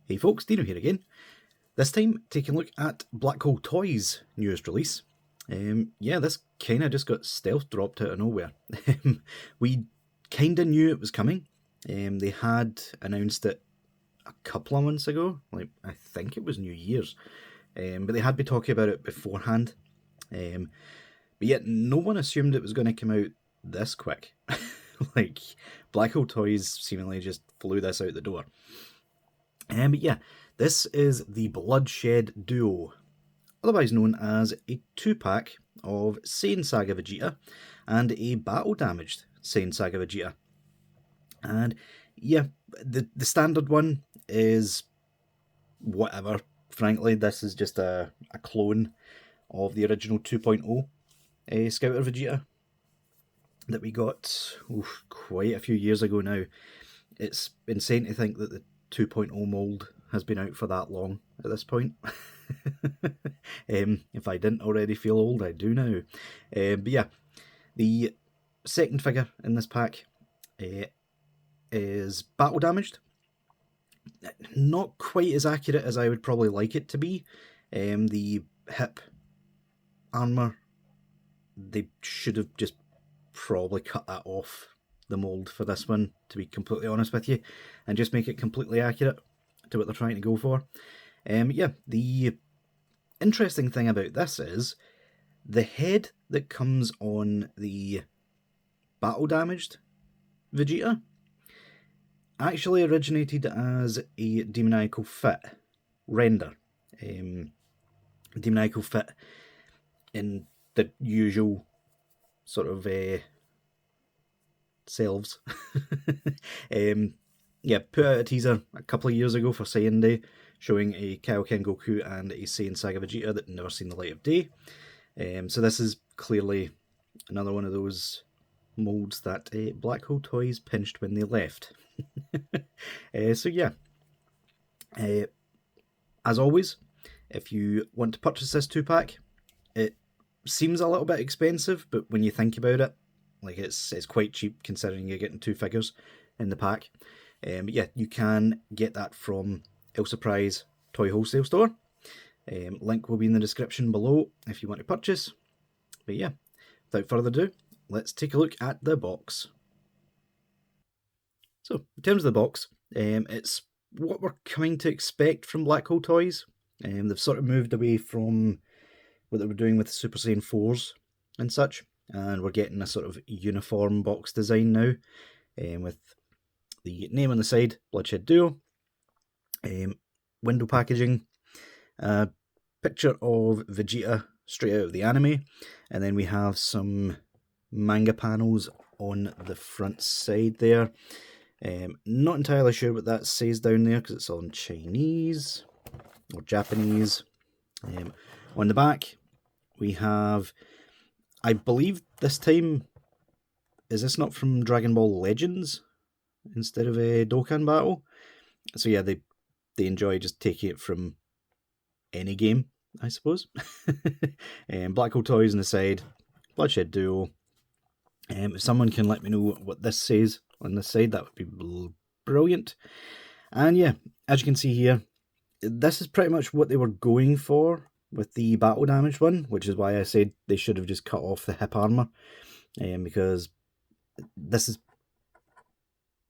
Hey folks, Deano here again. This time, taking a look at Black Hole Toys' newest release. Yeah, this kind of just got stealth dropped out of nowhere. We kind of knew it was coming. They had announced it a couple of months ago, like I think it was New Year's. But they had been talking about it beforehand. But yet no one assumed it was going to come out this quick. Like, Black Hole Toys seemingly just flew this out the door. But yeah, this is the Bloodshed Duo, otherwise known as a 2-pack of Saiyan Saga Vegeta and a battle-damaged Saiyan Saga Vegeta. And yeah, the standard one is whatever, frankly. This is just a clone of the original 2.0 Scouter Vegeta that we got quite a few years ago now. It's insane to think that the 2.0 mould has been out for that long at this point. If I didn't already feel old, I do now. But yeah, the second figure in this pack is battle damaged. Not quite as accurate as I would probably like it to be. The hip armour, they should have just probably cut that off the mould for this one, to be completely honest with you, and just make it completely accurate to what they're trying to go for. Yeah, the interesting thing about this is the head that comes on the battle damaged Vegeta actually originated as a demoniacal fit render. Demoniacal fit in the usual sort of selves. Yeah, put out a teaser a couple of years ago for Saiyan Day, showing a Kaioken Goku and a Saiyan Saga Vegeta that never seen the light of day. So this is clearly another one of those moulds that Black Hole Toys pinched when they left. So yeah, as always, if you want to purchase this 2-pack, it seems a little bit expensive, but when you think about it, like it's quite cheap considering you're getting 2 figures in the pack. But yeah, you can get that from El Surprise Toy Wholesale Store. Link will be in the description below if you want to purchase. But yeah, without further ado, let's take a look at the box. So, in terms of the box, it's what we're coming to expect from Black Hole Toys. They've sort of moved away from what they were doing with the Super Saiyan 4s and such, and we're getting a sort of uniform box design now, with the name on the side, Bloodshed Duo, window packaging, a picture of Vegeta straight out of the anime, and then we have some manga panels on the front side there. Not entirely sure what that says down there because it's all in Chinese or Japanese. On the back we have, I believe this time, is this not from Dragon Ball Legends instead of a Dokkan Battle? So yeah, they enjoy just taking it from any game, I suppose. Black Hole Toys on the side, Bloodshed Duo. If someone can let me know what this says on this side, that would be brilliant. And yeah, as you can see here, this is pretty much what they were going for with the battle damage one, which is why I said they should have just cut off the hip armor, because this is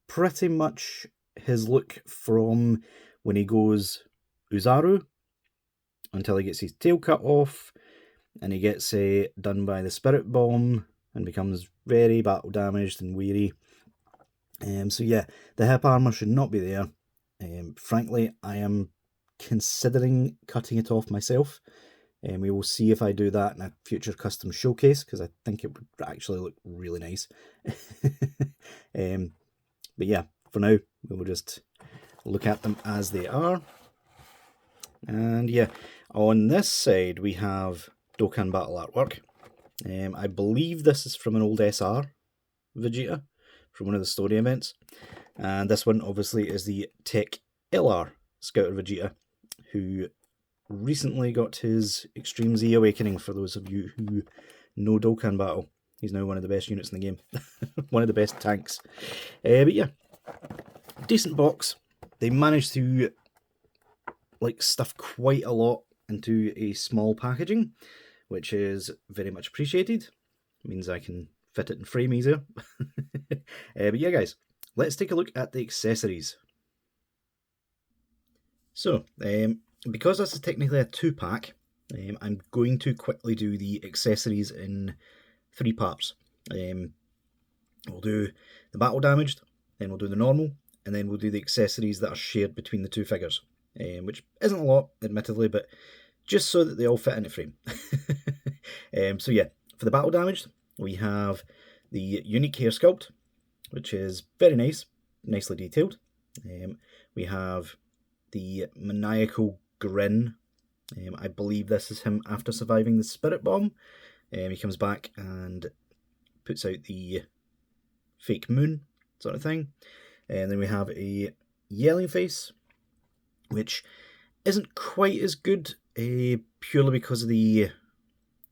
pretty much his look from when he goes Uzaru until he gets his tail cut off and he gets done by the spirit bomb and becomes very battle damaged and weary. So yeah, the hip armor should not be there. Frankly, I am considering cutting it off myself, and we will see if I do that in a future custom showcase, because I think it would actually look really nice. But yeah, for now we will just look at them as they are. And yeah, on this side we have Dokkan Battle artwork. I believe this is from an old SR Vegeta from one of the story events, and this one obviously is the Tech LR Scouter Vegeta, who recently got his Extreme Z Awakening. For those of you who know Dokkan Battle, he's now one of the best units in the game. One of the best tanks. But yeah, decent box. They managed to like stuff quite a lot into a small packaging, which is very much appreciated. It means I can fit it in frame easier. But yeah, guys, let's take a look at the accessories. So, because this is technically a 2-pack, I'm going to quickly do the accessories in 3 parts. We'll do the battle damaged, then we'll do the normal, and then we'll do the accessories that are shared between the 2 figures, which isn't a lot, admittedly, but just so that they all fit into frame. So yeah, for the battle damaged, we have the unique hair sculpt, which is very nice, nicely detailed. We have the maniacal grin. I believe this is him after surviving the spirit bomb. He comes back and puts out the fake moon sort of thing. And then we have a yelling face, which isn't quite as good, purely because of the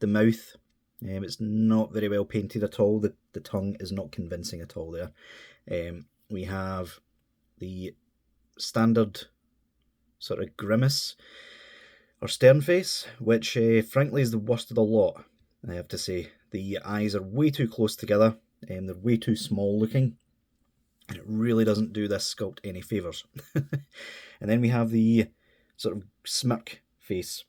mouth. It's not very well painted at all. The tongue is not convincing at all there. We have the standard sort of grimace or stern face, which frankly is the worst of the lot, I have to say. The eyes are way too close together, and they're way too small looking, and it really doesn't do this sculpt any favours. And then we have the sort of smirk face,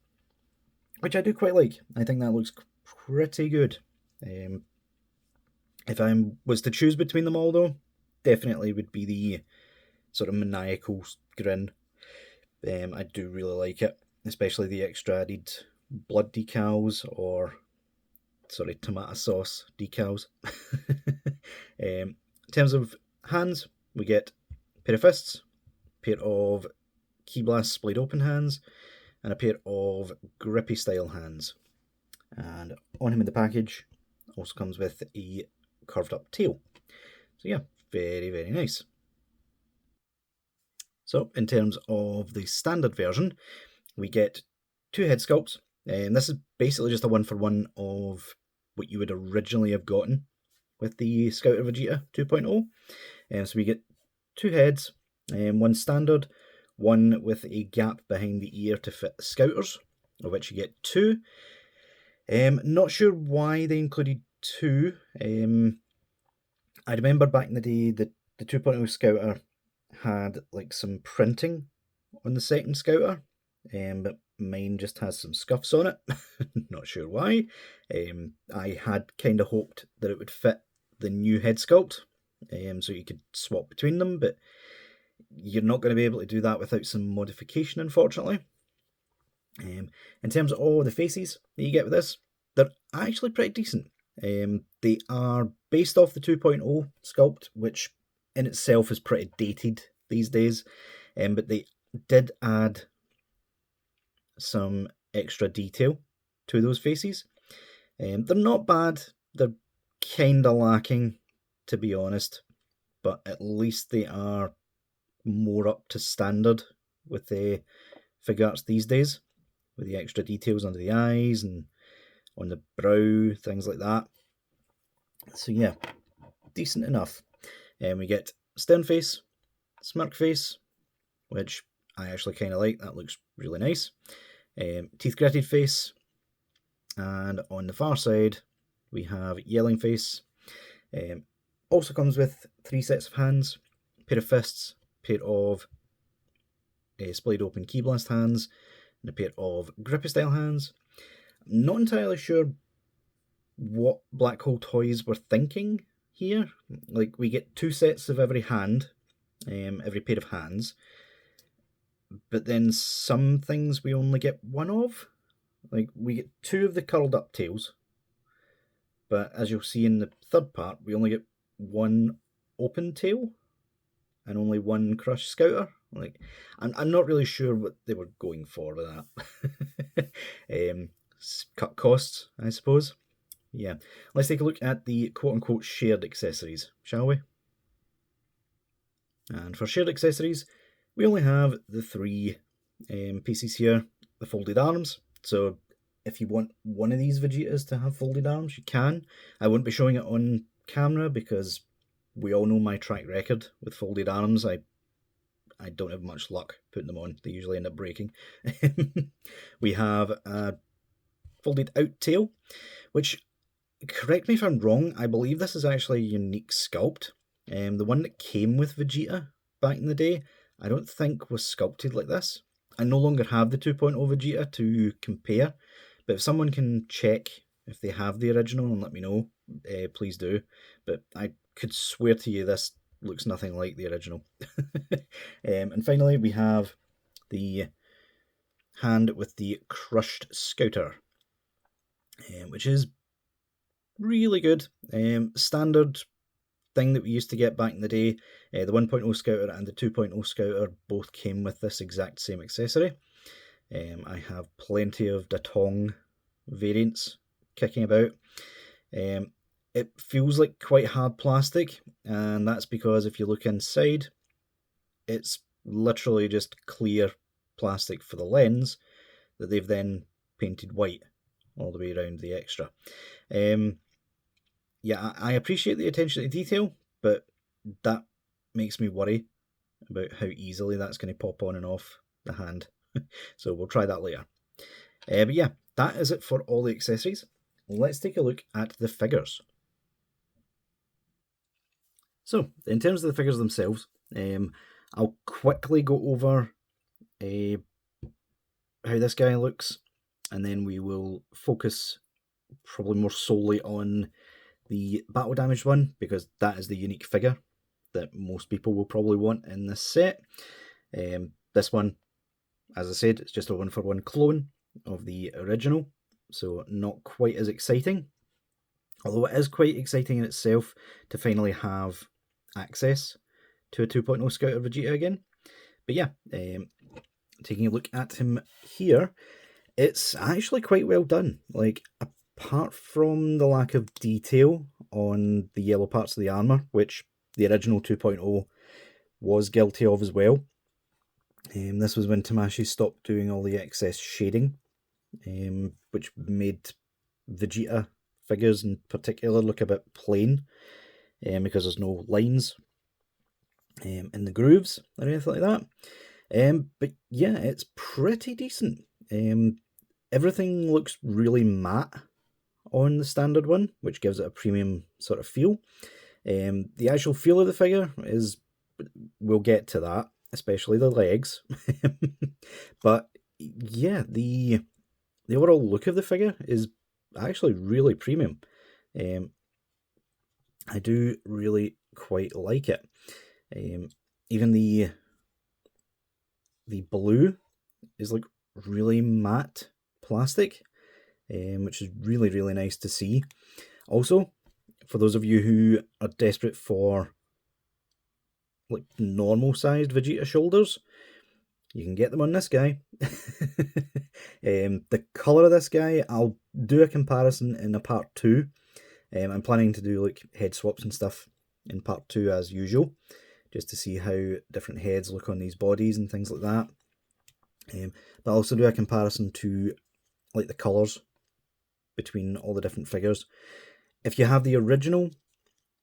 which I do quite like. I think that looks pretty good. If I was to choose between them all, though, definitely would be the sort of maniacal grin. I do really like it, especially the extra added blood decals, or sorry, tomato sauce decals. In terms of hands, we get a pair of fists, a pair of Key Blast splayed open hands, and a pair of grippy style hands. And on him in the package also comes with a curved up tail. So yeah, very, very nice. So in terms of the standard version, we get 2 head sculpts, and this is basically just a 1-for-1 of what you would originally have gotten with the Scouter Vegeta 2.0. So we get 2 heads, one standard, one with a gap behind the ear to fit the Scouters, of which you get 2. Not sure why they included 2. I remember back in the day that the 2.0 Scouter had like some printing on the second Scouter, but mine just has some scuffs on it. Not sure why. I had kind of hoped that it would fit the new head sculpt, so you could swap between them, but you're not going to be able to do that without some modification, unfortunately. In terms of all the faces that you get with this, they're actually pretty decent. They are based off the 2.0 sculpt, which in itself is pretty dated these days, but they did add some extra detail to those faces. They're not bad, they're kind of lacking, to be honest, but at least they are more up to standard with the Figuarts these days, with the extra details under the eyes and on the brow, things like that. So yeah, decent enough. We get stern face, smirk face, which I actually kind of like. That looks really nice. Teeth gritted face, and on the far side we have yelling face. Also comes with 3 sets of hands, a pair of fists, a pair of splayed open Key Blast hands, and a pair of grippy style hands. I'm not entirely sure what Black Hole Toys were thinking here. Like, we get 2 sets of every hand, every pair of hands, but then some things we only get 1 of. Like, we get 2 of the curled up tails, but as you'll see in the third part, we only get 1 open tail and only 1 crushed scouter. Like, I'm not really sure what they were going for with that. Cut costs, I suppose. Yeah, let's take a look at the quote-unquote shared accessories, shall we? And for shared accessories, we only have the 3 pieces here, the folded arms. So if you want one of these Vegetas to have folded arms, you can. I won't be showing it on camera because we all know my track record with folded arms. I I don't have much luck putting them on. They usually end up breaking. We have a folded out tail, which, correct me if I'm wrong, I believe this is actually a unique sculpt. The one that came with Vegeta back in the day, I don't think was sculpted like this. I no longer have the 2.0 Vegeta to compare, but if someone can check if they have the original and let me know, please do. But I could swear to you this looks nothing like the original. And finally we have the hand with the crushed scouter, which is really good. Standard thing that we used to get back in the day. The 1.0 scouter and the 2.0 scouter both came with this exact same accessory. I have plenty of Datong variants kicking about. It feels like quite hard plastic, and that's because if you look inside, it's literally just clear plastic for the lens that they've then painted white all the way around the extra. Yeah, I appreciate the attention to detail, but that makes me worry about how easily that's going to pop on and off the hand. So we'll try that later. But yeah, that is it for all the accessories. Let's take a look at the figures. So, in terms of the figures themselves, I'll quickly go over how this guy looks, and then we will focus probably more solely on the battle damaged one, because that is the unique figure that most people will probably want in this set. This one, as I said, it's just a 1-for-1 clone of the original, so not quite as exciting. Although it is quite exciting in itself to finally have access to a 2.0 Scouter Vegeta again. But yeah, taking a look at him here, it's actually quite well done. Like, apart from the lack of detail on the yellow parts of the armour, which the original 2.0 was guilty of as well. This was when Tamashii stopped doing all the excess shading, which made Vegeta figures in particular look a bit plain, because there's no lines in the grooves or anything like that. But yeah, it's pretty decent. Everything looks really matte on the standard one, which gives it a premium sort of feel. The actual feel of the figure is, we'll get to that, especially the legs. But yeah, the overall look of the figure is actually really premium. I do really quite like it. Even the blue is like really matte plastic, which is really, really nice to see. Also, for those of you who are desperate for like normal sized Vegeta shoulders, you can get them on this guy. The colour of this guy, I'll do a comparison in a part 2. I'm planning to do like head swaps and stuff in part 2 as usual, just to see how different heads look on these bodies and things like that. But I'll also do a comparison to like the colours between all the different figures. If you have the original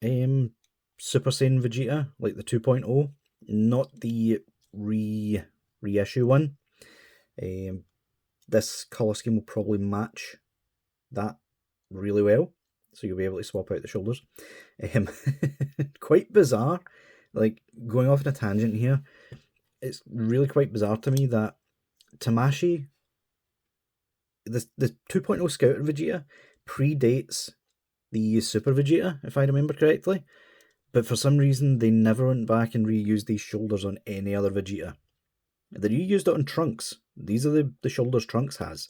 Super Saiyan Vegeta, like the 2.0, not the reissue one, this colour scheme will probably match that really well, so you'll be able to swap out the shoulders. Quite bizarre, like going off on a tangent here, it's really quite bizarre to me that Tamashii, the 2.0 Scouter Vegeta predates the Super Vegeta, if I remember correctly, but for some reason they never went back and reused these shoulders on any other Vegeta. They reused it on Trunks. These are the shoulders Trunks has,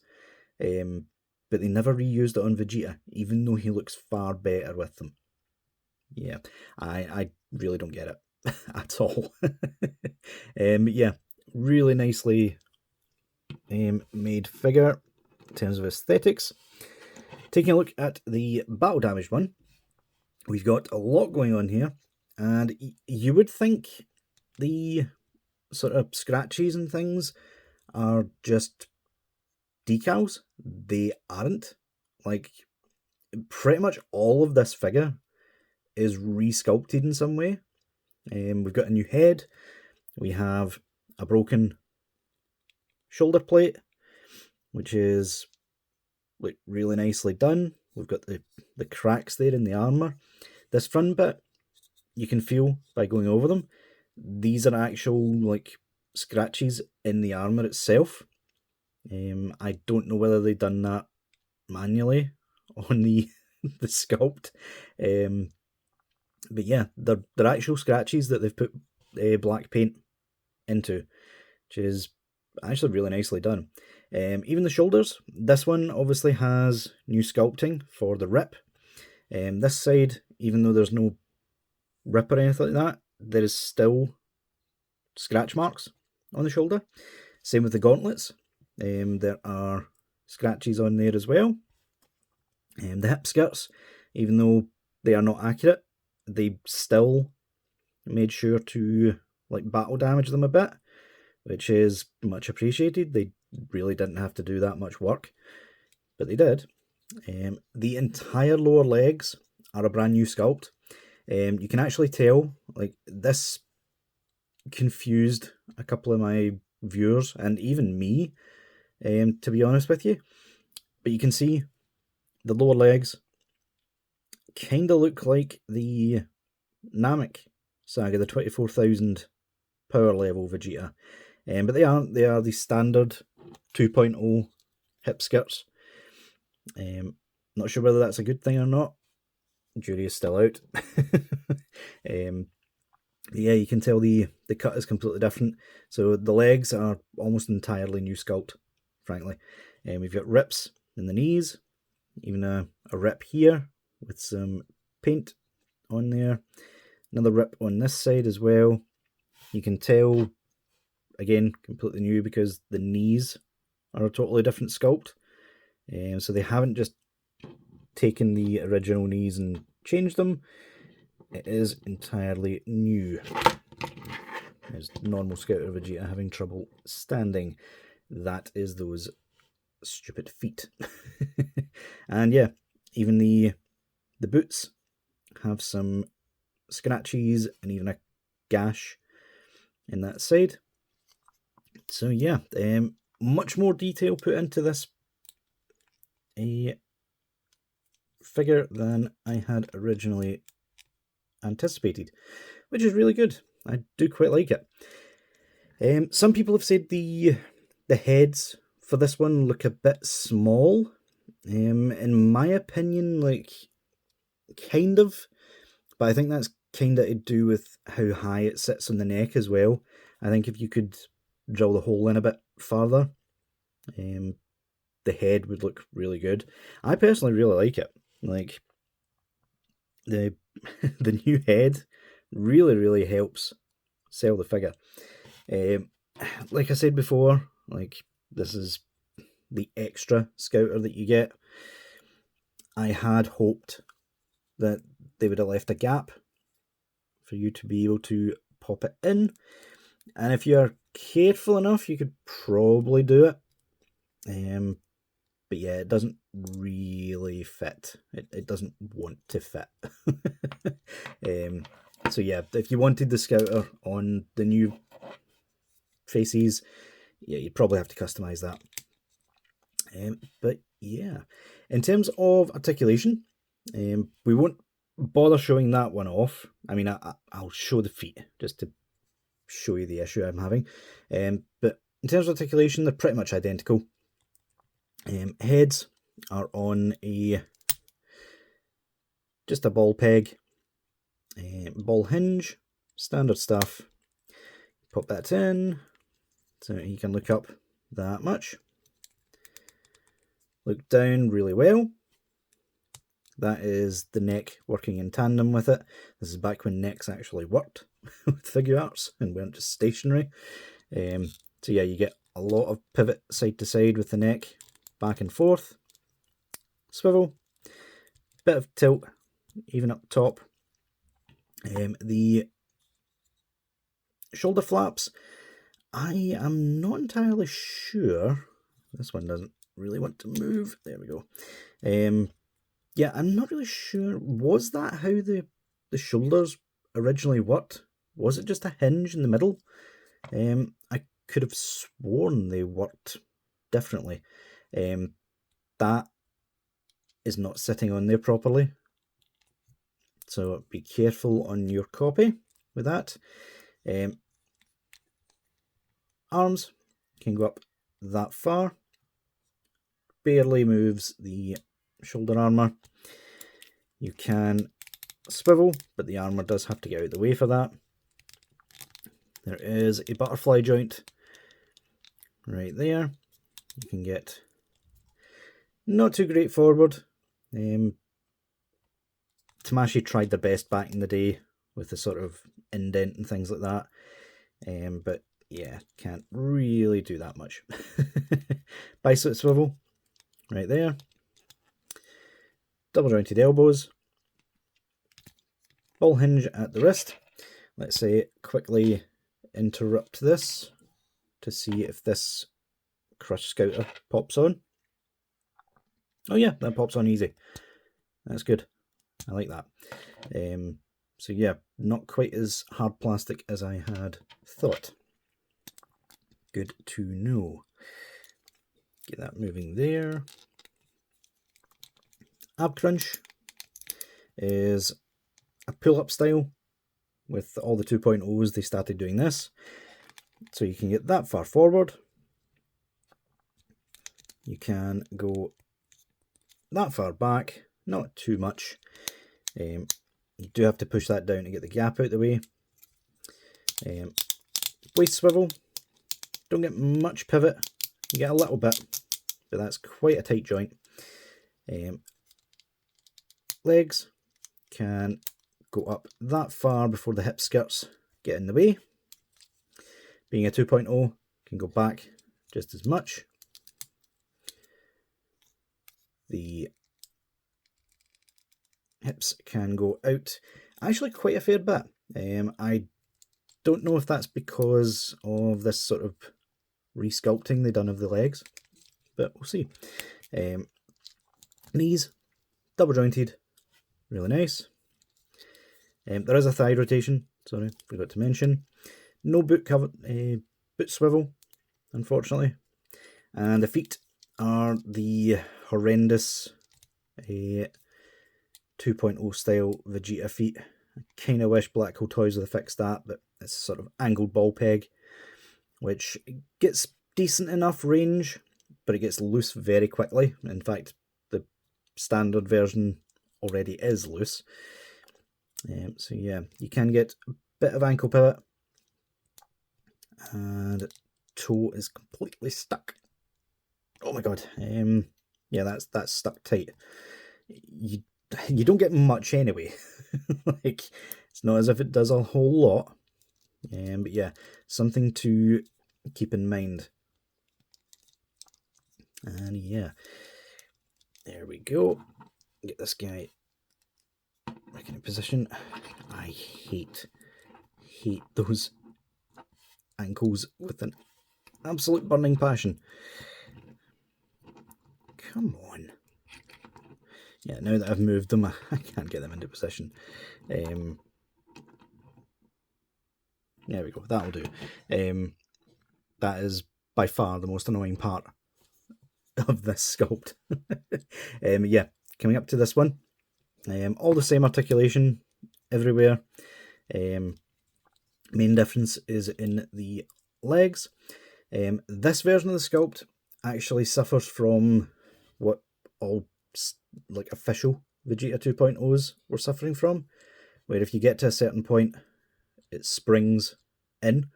but they never reused it on Vegeta, even though he looks far better with them. Yeah, I really don't get it at all. Yeah, really nicely made figure in terms of aesthetics. Taking a look at the battle damaged one, we've got a lot going on here, and you would think the sort of scratches and things are just decals. They aren't. Like, pretty much all of this figure is re-sculpted in some way. We've got a new head, we have a broken shoulder plate, which is like really nicely done. We've got the cracks there in the armour. This front bit, you can feel by going over them, these are actual like scratches in the armour itself. I don't know whether they've done that manually on the sculpt, but yeah, they're actual scratches that they've put black paint into, which is actually really nicely done. Even the shoulders, this one obviously has new sculpting for the rip. This side, even though there's no rip or anything like that, there is still scratch marks on the shoulder. Same with the gauntlets. There are scratches on there as well. The hip skirts, even though they are not accurate, they still made sure to like battle damage them a bit, which is much appreciated. They really didn't have to do that much work, but they did. The entire lower legs are a brand new sculpt. You can actually tell, like, this confused a couple of my viewers and even me, to be honest with you. But you can see the lower legs kind of look like the Namek Saga, the 24,000 power level Vegeta. But they aren't. They are the standard 2.0 hip skirts. Not sure whether that's a good thing or not. Jury is still out. Yeah, you can tell the cut is completely different. So the legs are almost entirely new sculpt, frankly. We've got rips in the knees, even a rip here with some paint on there. Another rip on this side as well. You can tell, again, completely new because the knees are a totally different sculpt. So they haven't just taken the original knees and changed them. It is entirely new. There's normal Scouter Vegeta having trouble standing. That is those stupid feet. And yeah, even the boots have some scratches and even a gash in that side. So yeah, much more detail put into this figure than I had originally anticipated, which is really good. I do quite like it. Some people have said the heads for this one look a bit small. In my opinion, like, kind of, but I think that's kind of to do with how high it sits on the neck as well. I think if you could drill the hole in a bit farther, the head would look really good. I personally really like it. Like, the new head really helps sell the figure. Like I said before, like, this is the extra Scouter that you get. I had hoped that they would have left a gap for you to be able to pop it in, and if you're careful enough, you could probably do it. But yeah, it doesn't really fit. It doesn't want to fit. So yeah, if you wanted the Scouter on the new faces, yeah, you'd probably have to customize that. But yeah, in terms of articulation, we won't bother showing that one off. I mean, I'll show the feet just to show you the issue I'm having. But in terms of articulation, they're pretty much identical. Heads are on just a ball peg, ball hinge, standard stuff. Pop that in so he can look up that much. Look down really well. That is the neck working in tandem with it. This is back when necks actually worked with Figuarts and weren't just stationary. So yeah, you get a lot of pivot side to side with the neck, back and forth, swivel, bit of tilt even up top. The shoulder flaps, I am not entirely sure. This one doesn't really want to move. There we go. Yeah, I'm not really sure. Was that how the shoulders originally worked? Was it just a hinge in the middle? I could have sworn they worked differently. That is not sitting on there properly, so be careful on your copy with that. Arms can go up that far, barely moves the shoulder armour. You can swivel, but the armour does have to get out of the way for that. There is a butterfly joint right there. You can get not too great forward. Tamashii tried their best back in the day with the sort of indent and things like that, but yeah, can't really do that much. Bicep swivel right there. Double jointed elbows. Ball hinge at the wrist. Let's say quickly interrupt this to see if this Crush Scouter pops on. Oh yeah, that pops on easy. That's good. I like that. So yeah, not quite as hard plastic as I had thought. Good to know. Get that moving there. Ab Crunch is a pull-up style. With all the 2.0s, they started doing this. So you can get that far forward. You can go that far back, not too much. You do have to push that down to get the gap out of the way. Waist swivel, don't get much pivot, you get a little bit, but that's quite a tight joint. Legs can go up that far before the hip skirts get in the way. Being a 2.0, can go back just as much. The hips can go out actually quite a fair bit. I don't know if that's because of this sort of resculpting they've done of the legs, but we'll see. Knees, double jointed, really nice. There is a thigh rotation, sorry, forgot to mention. No boot cover, boot swivel, unfortunately. And the feet are the horrendous 2.0 style Vegeta feet. I kind of wish Black Hole Toys would have fixed that, but it's sort of angled ball peg, which gets decent enough range, but it gets loose very quickly. In fact, the standard version already is loose. So yeah, you can get a bit of ankle pivot, and toe is completely stuck. Oh my god. Yeah, that's stuck tight. You don't get much anyway. Like, it's not as if it does a whole lot. But yeah, something to keep in mind. And yeah, there we go. Get this guy back in position. I hate those ankles with an absolute burning passion. Come on. Yeah, now that I've moved them, I can't get them into position. There we go, that'll do. That is by far the most annoying part of this sculpt. Yeah, coming up to this one. All the same articulation everywhere. Main difference is in the legs. This version of the sculpt actually suffers from what all like official Vegeta 2.0s were suffering from, where if you get to a certain point, it springs in.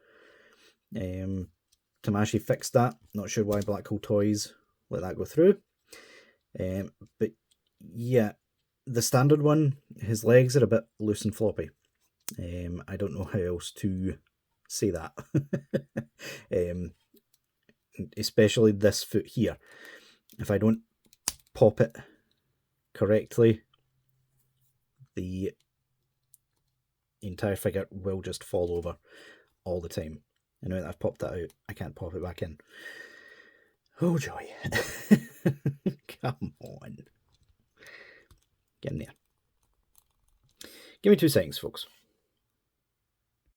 Tamashii fixed that. Not sure why Black Hole Toys let that go through. But yeah, the standard one, his legs are a bit loose and floppy. I don't know how else to say that. Especially this foot here. If I don't pop it correctly, the entire figure will just fall over all the time. And now that I've popped that out, I can't pop it back in. Oh joy. Come on. Get in there. Give me 2 seconds, folks.